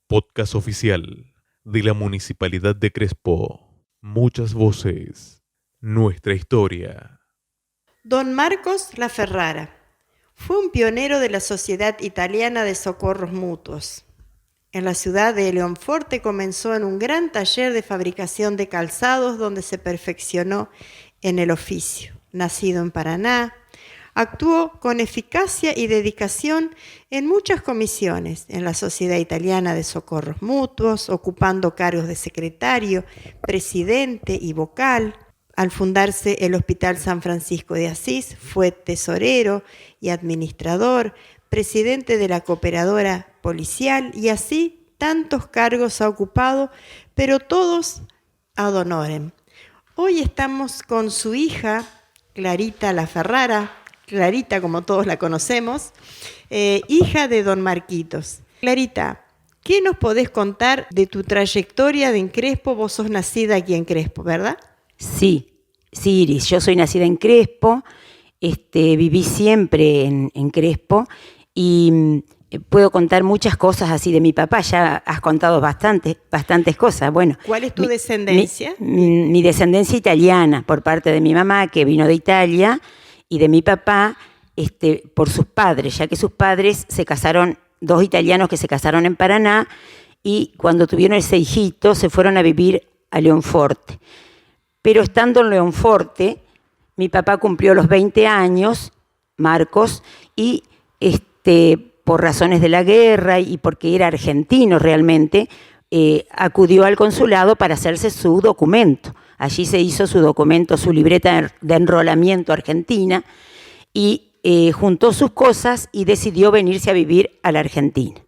Podcast oficial de la Municipalidad de Crespo. Muchas voces. Nuestra historia. Don Marcos La Ferrara fue un pionero de la Sociedad Italiana de Socorros Mutuos. En la ciudad de Leonforte comenzó en un gran taller de fabricación de calzados donde se perfeccionó en el oficio. Nacido en Paraná, actuó con eficacia y dedicación en muchas comisiones en la Sociedad Italiana de Socorros Mutuos, ocupando cargos de secretario, presidente y vocal. Al fundarse el Hospital San Francisco de Asís, fue tesorero y administrador, presidente de la Cooperadora Policial y así tantos cargos ha ocupado, pero todos ad honorem. Hoy estamos con su hija, Clarita La Ferrara, Clarita como todos la conocemos, hija de don Marquitos. Clarita, ¿qué nos podés contar de tu trayectoria en Crespo? Vos sos nacida aquí en Crespo, ¿verdad? Sí, Iris, yo soy nacida en Crespo, viví siempre en Crespo y puedo contar muchas cosas así de mi papá. Ya has contado bastantes cosas. Bueno, ¿cuál es tu descendencia? Mi descendencia italiana por parte de mi mamá, que vino de Italia, y de mi papá por sus padres, ya que sus padres se casaron, dos italianos que se casaron en Paraná, y cuando tuvieron ese hijito se fueron a vivir a Leonforte. Pero estando en Leonforte, mi papá cumplió los 20 años, Marcos, y por razones de la guerra y porque era argentino realmente, acudió al consulado para hacerse su documento. Allí se hizo su documento, su libreta de enrolamiento argentina, y juntó sus cosas y decidió venirse a vivir a la Argentina.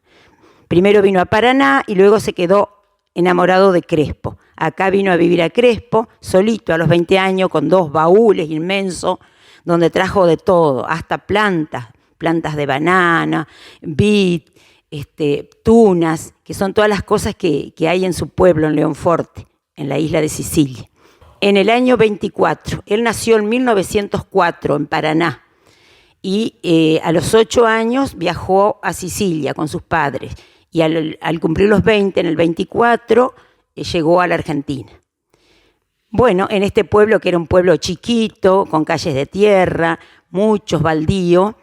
Primero vino a Paraná y luego se quedó enamorado de Crespo. Acá vino a vivir a Crespo, solito a los 20 años, con 2 baúles inmensos, donde trajo de todo, hasta plantas de banana, vid, tunas, que son todas las cosas que hay en su pueblo, en Leonforte, en la isla de Sicilia. En el año 24, él nació en 1904 en Paraná, y a los 8 años viajó a Sicilia con sus padres, y al cumplir los 20, en el 24, llegó a la Argentina. Bueno, en este pueblo, que era un pueblo chiquito, con calles de tierra, muchos baldíos,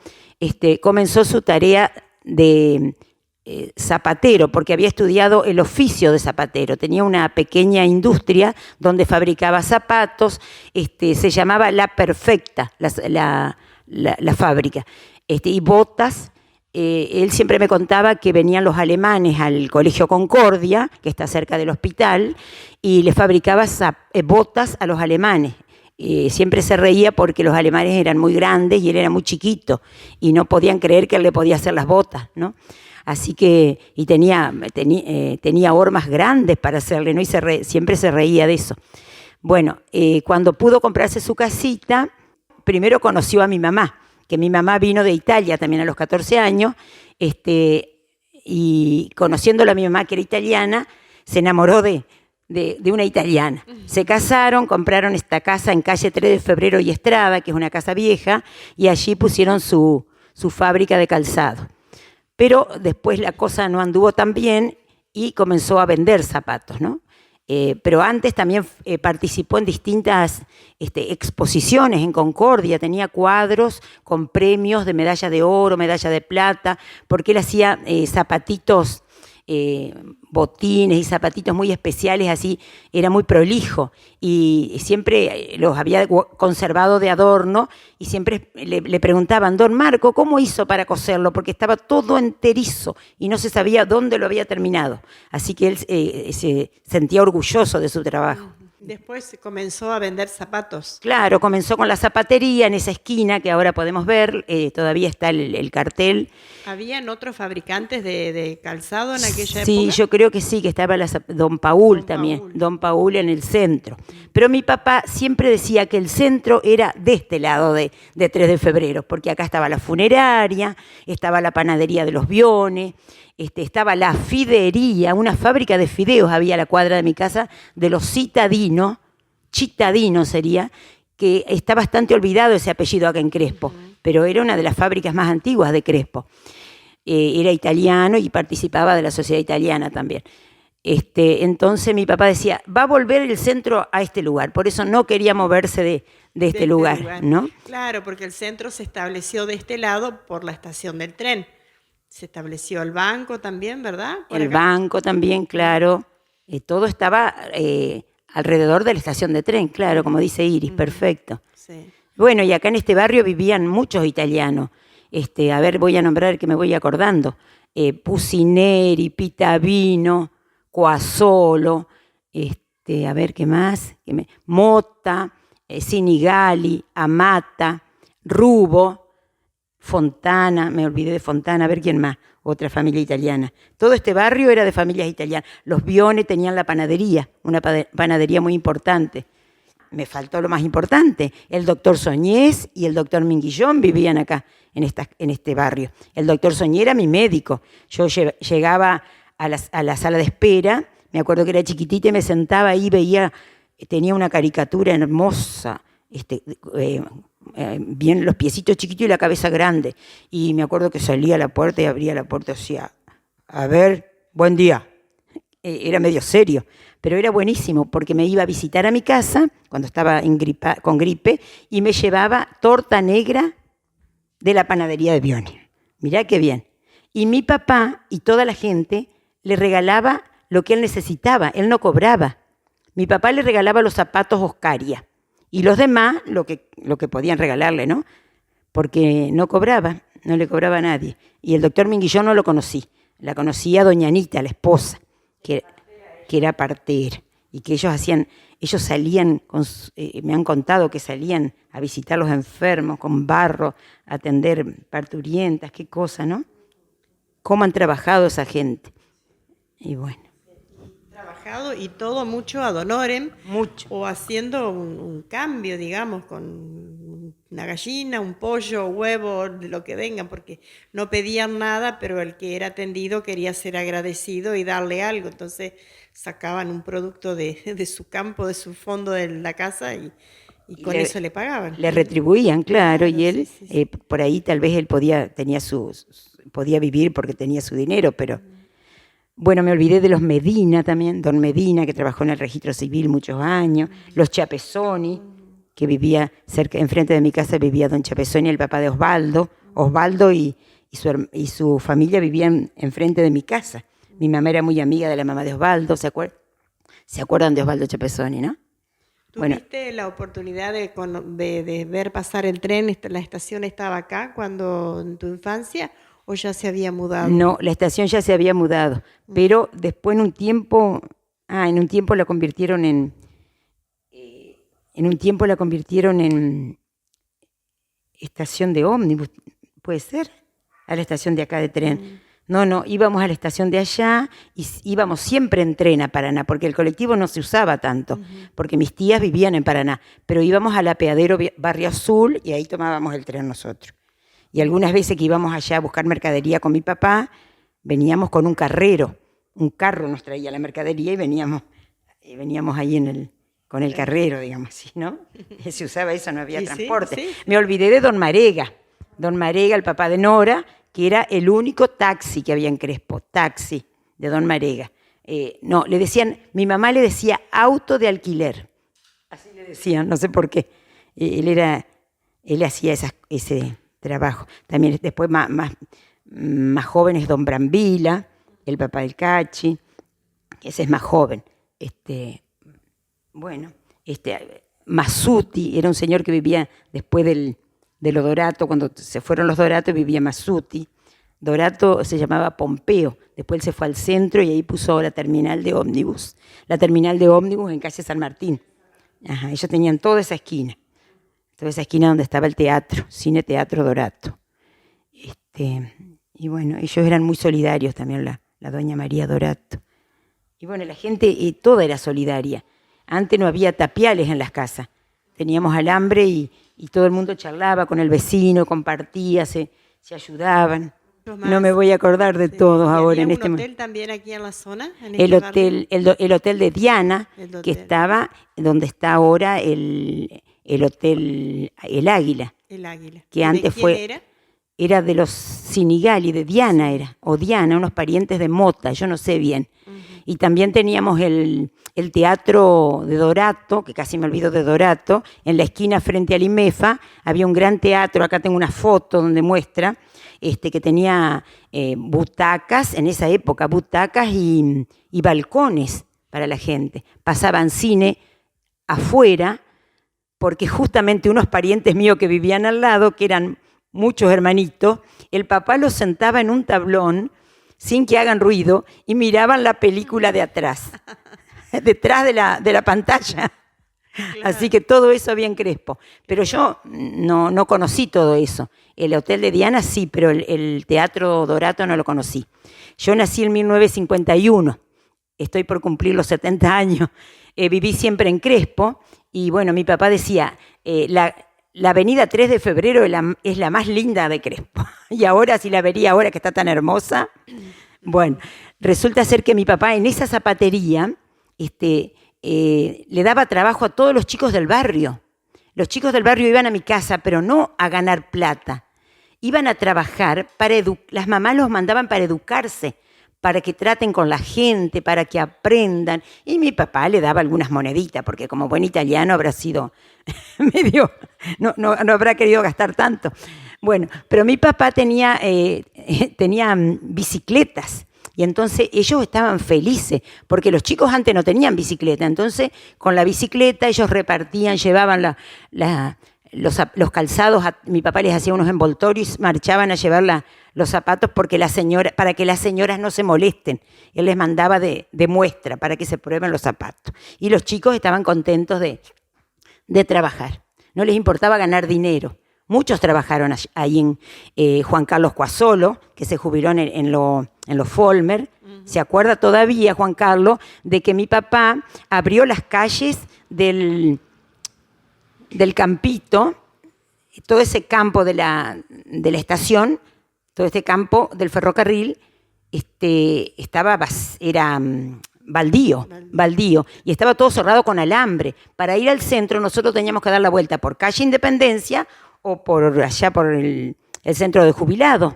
comenzó su tarea de zapatero, porque había estudiado el oficio de zapatero. Tenía una pequeña industria donde fabricaba zapatos, se llamaba La Perfecta, la fábrica, y botas. Él siempre me contaba que venían los alemanes al Colegio Concordia, que está cerca del hospital, y le fabricaba botas a los alemanes. Siempre se reía porque los alemanes eran muy grandes y él era muy chiquito y no podían creer que él le podía hacer las botas, ¿no? Así que, y tenía hormas grandes para hacerle, ¿no? Y siempre se reía de eso. Bueno, cuando pudo comprarse su casita, primero conoció a mi mamá, que mi mamá vino de Italia también a los 14 años, y conociéndola a mi mamá, que era italiana, se enamoró de una italiana. Se casaron, compraron esta casa en calle 3 de Febrero y Estrada, que es una casa vieja, y allí pusieron su fábrica de calzado. Pero después la cosa no anduvo tan bien y comenzó a vender zapatos, ¿no? Pero antes también participó en distintas exposiciones en Concordia. Tenía cuadros con premios de medalla de oro, medalla de plata, porque él hacía zapatitos, botines y zapatitos muy especiales, así era muy prolijo y siempre los había conservado de adorno, y siempre le preguntaban: don Marco, ¿cómo hizo para coserlo? Porque estaba todo enterizo y no se sabía dónde lo había terminado. Así que él se sentía orgulloso de su trabajo. Después comenzó a vender zapatos. Claro, comenzó con la zapatería en esa esquina que ahora podemos ver, todavía está el cartel. ¿Habían otros fabricantes de calzado en aquella época? Sí, yo creo que sí, que estaba Don Paul también, Don Paul en el centro. Pero mi papá siempre decía que el centro era de este lado de 3 de febrero, porque acá estaba la funeraria, estaba la panadería de los Biones, estaba la fidería, una fábrica de fideos había a la cuadra de mi casa, de los Citadino sería, que está bastante olvidado ese apellido acá en Crespo, pero era una de las fábricas más antiguas de Crespo. era italiano y participaba de la sociedad italiana también. Entonces mi papá decía, va a volver el centro a este lugar, por eso no quería moverse de este lugar, ¿no? Claro, porque el centro se estableció de este lado por la estación del tren. Se estableció el banco también, ¿verdad? El banco también, claro. Todo estaba alrededor de la estación de tren, claro, como dice Iris, perfecto. Sí. Bueno, y acá en este barrio vivían muchos italianos. A ver, voy a nombrar que me voy acordando. Pusineri, Pitavino, Coasolo, a ver qué más. Motta, Sinigali, Amata, Rubo, Fontana, me olvidé de Fontana, a ver quién más, otra familia italiana. Todo este barrio era de familias italianas. Los Bione tenían la panadería, una panadería muy importante. Me faltó lo más importante, el doctor Soñés y el doctor Minguillón vivían acá, en este barrio. El doctor Soñé era mi médico. Yo llegaba a la sala de espera, me acuerdo que era chiquitita y me sentaba ahí, tenía una caricatura hermosa, bien los piecitos chiquitos y la cabeza grande. Y me acuerdo que salía a la puerta y abría la puerta y decía, a ver, buen día. Era medio serio, pero era buenísimo porque me iba a visitar a mi casa cuando estaba con gripe y me llevaba torta negra de la panadería de Bione. Mirá qué bien. Y mi papá y toda la gente le regalaba lo que él necesitaba, él no cobraba. Mi papá le regalaba los zapatos Oscaria y los demás lo que podían regalarle, ¿no? Porque no cobraba, no le cobraba a nadie. Y el doctor Minguillón no lo conocí, la conocía doña Anita, la esposa, que era partera, y que ellos salían, me han contado que salían a visitar a los enfermos con barro, a atender parturientas, qué cosa, ¿no? Cómo han trabajado esa gente. Y bueno. Trabajado y todo mucho ad honorem. Mucho. O haciendo un cambio, digamos, con una gallina, un pollo, huevo, lo que vengan, porque no pedían nada, pero el que era atendido quería ser agradecido y darle algo. Entonces sacaban un producto de su campo, de su fondo de la casa y con eso le pagaban. Le retribuían, claro, y él, sí. Por ahí tal vez él podía vivir porque tenía su dinero, pero... Bueno, me olvidé de los Medina también, don Medina, que trabajó en el registro civil muchos años, los Chapesoni, que vivía cerca, enfrente de mi casa vivía don Chapesoni, el papá de Osvaldo. Osvaldo y su familia vivían enfrente de mi casa. Mi mamá era muy amiga de la mamá de Osvaldo, ¿se acuerdan de Osvaldo Chapesoni, no? ¿Tuviste la oportunidad de ver pasar el tren, la estación estaba acá cuando en tu infancia? ¿O ya se había mudado? No, la estación ya se había mudado, pero después en un tiempo la convirtieron en estación de ómnibus, ¿puede ser? A la estación de acá de tren. No, íbamos a la estación de allá y íbamos siempre en tren a Paraná, porque el colectivo no se usaba tanto, porque mis tías vivían en Paraná, pero íbamos al apeadero Barrio Azul y ahí tomábamos el tren nosotros. Y algunas veces que íbamos allá a buscar mercadería con mi papá, veníamos con un carrero. Un carro nos traía la mercadería y veníamos ahí con el carrero, digamos así, ¿no? Se usaba eso, no había transporte. Sí. Me olvidé de don Marega, el papá de Nora, que era el único taxi que había en Crespo, taxi de don Marega. Mi mamá le decía auto de alquiler. Así le decían, no sé por qué. Él hacía ese trabajo. También después más jóvenes, don Brambila, el papá del Cachi, ese es más joven. Masuti, era un señor que vivía después del Odorato, cuando se fueron los Dorato vivía Masuti. Dorato se llamaba Pompeo, después él se fue al centro y ahí puso la terminal de ómnibus. La terminal de ómnibus en calle San Martín. Ajá, ellos tenían toda esa esquina donde estaba el teatro, Cine Teatro Dorato. Y bueno, ellos eran muy solidarios también, la doña María Dorato. Y bueno, la gente toda era solidaria. Antes no había tapiales en las casas. Teníamos alambre y todo el mundo charlaba con el vecino, compartía, se ayudaban. No me voy a acordar de todos ahora en este momento. ¿Había un hotel también aquí en la zona? El hotel de Diana, que estaba donde está ahora el hotel El Águila. El Águila. Que antes ¿De quién era? era de los Sinigali, de Diana era, o Diana, unos parientes de Mota, yo no sé bien. Y también teníamos el teatro de Dorato, que casi me olvido de Dorato, en la esquina frente al IMEFA, había un gran teatro, acá tengo una foto donde muestra, que tenía butacas, en esa época, butacas y balcones para la gente. Pasaban cine afuera, porque justamente unos parientes míos que vivían al lado, que eran muchos hermanitos, el papá los sentaba en un tablón, sin que hagan ruido, y miraban la película de atrás, detrás de la pantalla. Claro. Así que todo eso había en Crespo. Pero yo no conocí todo eso. El Hotel de Diana sí, pero el Teatro Dorato no lo conocí. Yo nací en 1951, estoy por cumplir los 70 años. Viví siempre en Crespo y bueno, mi papá decía, la avenida 3 de Febrero es la más linda de Crespo. Y ahora, si la vería ahora que está tan hermosa, bueno, resulta ser que mi papá en esa zapatería le daba trabajo a todos los chicos del barrio. Los chicos del barrio iban a mi casa, pero no a ganar plata. Iban a trabajar, las mamás los mandaban para educarse, para que traten con la gente, para que aprendan. Y mi papá le daba algunas moneditas, porque como buen italiano habrá sido medio, no habrá querido gastar tanto. Bueno, pero mi papá tenía bicicletas. Y entonces ellos estaban felices, porque los chicos antes no tenían bicicleta. Entonces, con la bicicleta ellos repartían, llevaban los calzados. Mi papá les hacía unos envoltorios y marchaban a llevar los zapatos para que las señoras no se molesten. Él les mandaba de muestra para que se prueben los zapatos. Y los chicos estaban contentos de trabajar. No les importaba ganar dinero. Muchos trabajaron ahí en Juan Carlos Coasolo, que se jubiló en los Folmer. ¿Se acuerda todavía, Juan Carlos, de que mi papá abrió las calles del campito, todo ese campo de la estación, todo este campo del ferrocarril, era baldío, y estaba todo cerrado con alambre. Para ir al centro nosotros teníamos que dar la vuelta por calle Independencia o por allá por el centro de jubilados.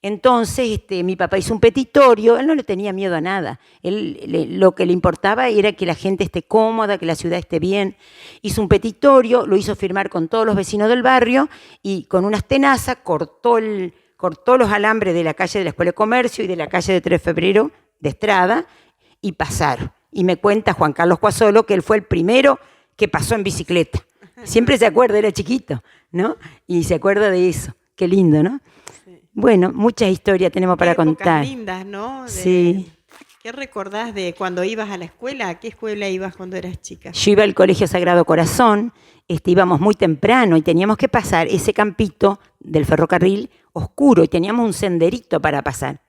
Entonces mi papá hizo un petitorio, él no le tenía miedo a nada, lo que le importaba era que la gente esté cómoda, que la ciudad esté bien. Hizo un petitorio, lo hizo firmar con todos los vecinos del barrio y con unas tenazas cortó los alambres de la calle de la Escuela de Comercio y de la calle de 3 de Febrero de Estrada y pasaron. Y me cuenta Juan Carlos Coasolo que él fue el primero que pasó en bicicleta. Siempre se acuerda, era chiquito, ¿no? Y se acuerda de eso. Qué lindo, ¿no? Sí. Bueno, muchas historias tenemos para contar. Lindas, ¿no? Sí. ¿Qué recordás de cuando ibas a la escuela? ¿A qué escuela ibas cuando eras chica? Yo iba al Colegio Sagrado Corazón, íbamos muy temprano y teníamos que pasar ese campito del ferrocarril oscuro y teníamos un senderito para pasar.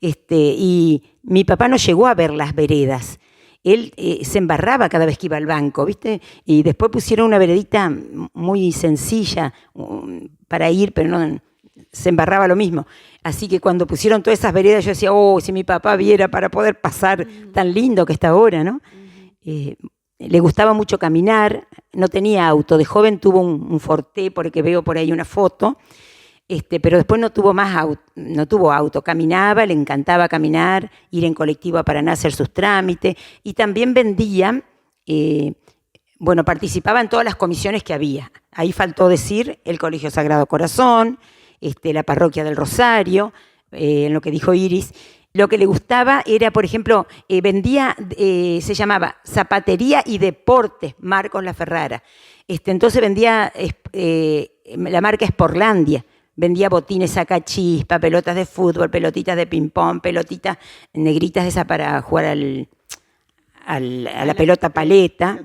Y mi papá no llegó a ver las veredas. Él se embarraba cada vez que iba al banco, ¿viste? Y después pusieron una veredita muy sencilla para ir, pero no se embarraba lo mismo. Así que cuando pusieron todas esas veredas, yo decía, si mi papá viera para poder pasar tan lindo que está ahora, ¿no? Le gustaba mucho caminar, no tenía auto. De joven tuvo un Forte, porque veo por ahí una foto, pero después no tuvo auto, caminaba, le encantaba caminar, ir en colectivo a Paraná a hacer sus trámites y también vendía, participaba en todas las comisiones que había. Ahí faltó decir el Colegio Sagrado Corazón, la Parroquia del Rosario, en lo que dijo Iris. Lo que le gustaba era, por ejemplo, vendía, se llamaba Zapatería y Deportes Marcos La Ferrara. Entonces vendía, la marca Sportlandia. Vendía botines sacachispa, pelotas de fútbol, pelotitas de ping-pong, pelotitas negritas esas para jugar a la pelota paleta,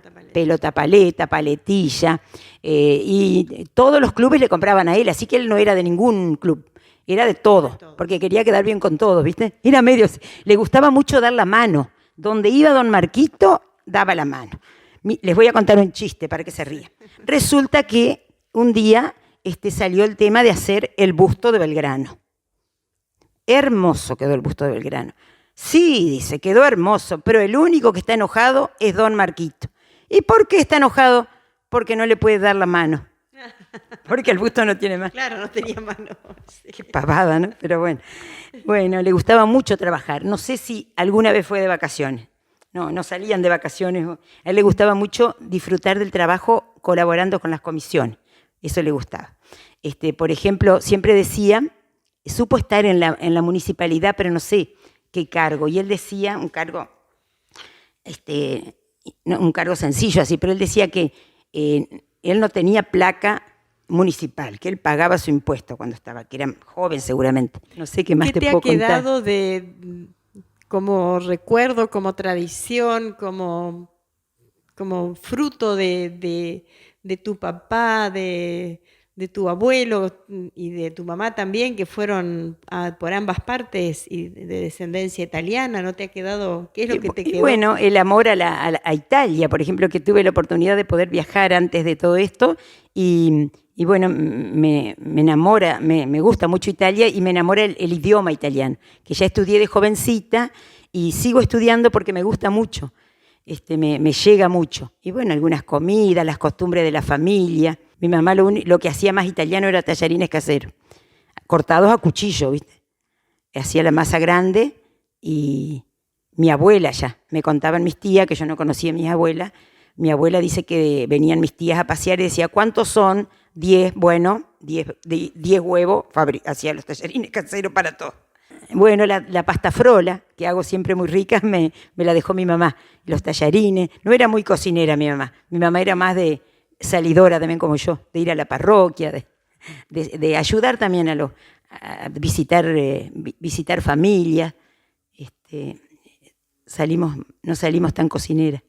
paletilla. Y todos los clubes le compraban a él, así que él no era de ningún club, era de todo, porque quería quedar bien con todos, ¿viste? Era medio, le gustaba mucho dar la mano. Donde iba don Marquito, daba la mano. Les voy a contar un chiste para que se rían. Resulta que un día salió el tema de hacer el busto de Belgrano. Hermoso quedó el busto de Belgrano. Sí, dice, quedó hermoso, pero el único que está enojado es don Marquito. ¿Y por qué está enojado? Porque no le puede dar la mano. porque el busto no tiene mano. Claro, no tenía mano. Sí. Qué pavada, ¿no? Pero bueno. Bueno, le gustaba mucho trabajar. No sé si alguna vez fue de vacaciones. No salían de vacaciones. A él le gustaba mucho disfrutar del trabajo colaborando con las comisiones. Eso le gustaba. Por ejemplo, siempre decía, supo estar en la municipalidad, pero no sé qué cargo. Y él decía, un cargo sencillo así, pero él decía que él no tenía placa municipal, que él pagaba su impuesto cuando estaba, que era joven seguramente. No sé qué más te puedo contar. ¿Qué te ha quedado como recuerdo, como tradición, como fruto de tu papá, de tu abuelo y de tu mamá también, que fueron por ambas partes y de descendencia italiana? ¿No te ha quedado? ¿Qué es lo que te quedó? Bueno, el amor a Italia, por ejemplo, que tuve la oportunidad de poder viajar antes de todo esto y bueno, me enamora, me gusta mucho Italia y me enamora el idioma italiano, que ya estudié de jovencita y sigo estudiando porque me gusta mucho, me llega mucho. Y bueno, algunas comidas, las costumbres de la familia. Mi mamá lo que hacía más italiano era tallarines caseros, cortados a cuchillo, ¿viste? Hacía la masa grande y mi abuela ya, me contaban mis tías, que yo no conocía a mis abuelas. Mi abuela dice que venían mis tías a pasear y decía, ¿cuántos son? 10, bueno, 10 huevos, hacía los tallarines caseros para todos. Bueno, la pasta frola, que hago siempre muy rica, me la dejó mi mamá. Los tallarines, no era muy cocinera mi mamá. Mi mamá era más de salidora también como yo, de ir a la parroquia, de ayudar también a visitar familias. No salimos tan cocineras.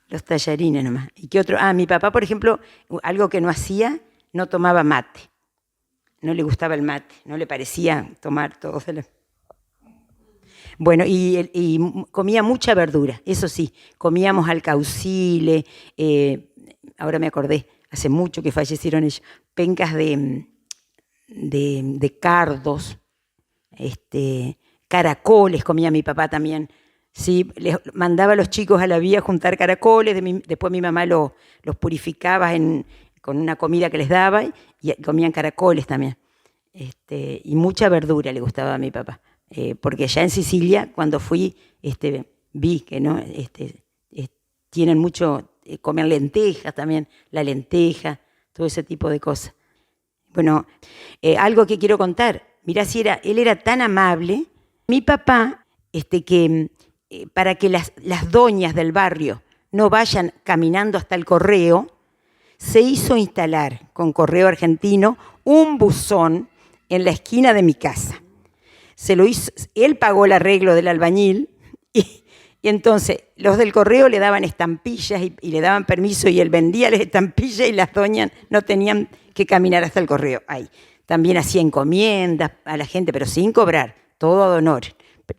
Los tallarines nomás. ¿Y qué otro? Mi papá, por ejemplo, algo que no hacía, no tomaba mate. No le gustaba el mate, no le parecía tomar todo. Bueno, y comía mucha verdura, eso sí, comíamos alcaucile, ahora me acordé, hace mucho que fallecieron ellos, pencas de cardos, caracoles comía mi papá también. Sí, les mandaba a los chicos a la vía a juntar caracoles, después mi mamá los purificaba con una comida que les daba y comían caracoles también. Y mucha verdura le gustaba a mi papá. Porque allá en Sicilia, cuando fui, vi que no tienen mucho, comen lentejas también, la lenteja, todo ese tipo de cosas. Bueno, algo que quiero contar, mirá si él era tan amable, mi papá, que para que las doñas del barrio no vayan caminando hasta el correo, se hizo instalar con Correo Argentino un buzón en la esquina de mi casa. Se lo hizo, él pagó el arreglo del albañil y entonces los del correo le daban estampillas y le daban permiso y él vendía las estampillas y las doñas no tenían que caminar hasta el correo. Ahí. También hacía encomiendas a la gente, pero sin cobrar, todo ad honor.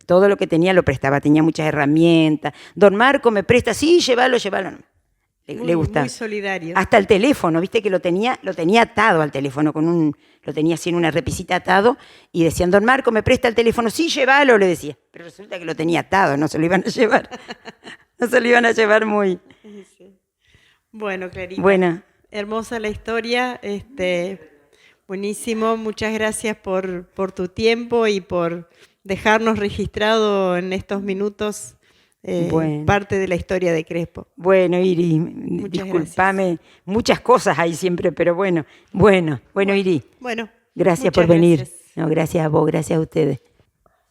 Todo lo que tenía lo prestaba, tenía muchas herramientas. Don Marco me presta, sí, llévalo. Le gustaba. Muy solidario. Hasta el teléfono, viste que lo tenía atado al teléfono, lo tenía así en una repisita atado, y decían, don Marco, ¿me presta el teléfono? Sí, llévalo, le decía. Pero resulta que lo tenía atado, no se lo iban a llevar. No se lo iban a llevar muy. Sí. Bueno, Clarita. Bueno. Hermosa la historia, buenísimo. Muchas gracias por tu tiempo y por dejarnos registrado en estos minutos parte de la historia de Crespo. Bueno, Iri, discúlpame, muchas cosas hay siempre, pero bueno, Iri. Bueno, gracias por venir. Gracias. No, gracias a vos, gracias a ustedes.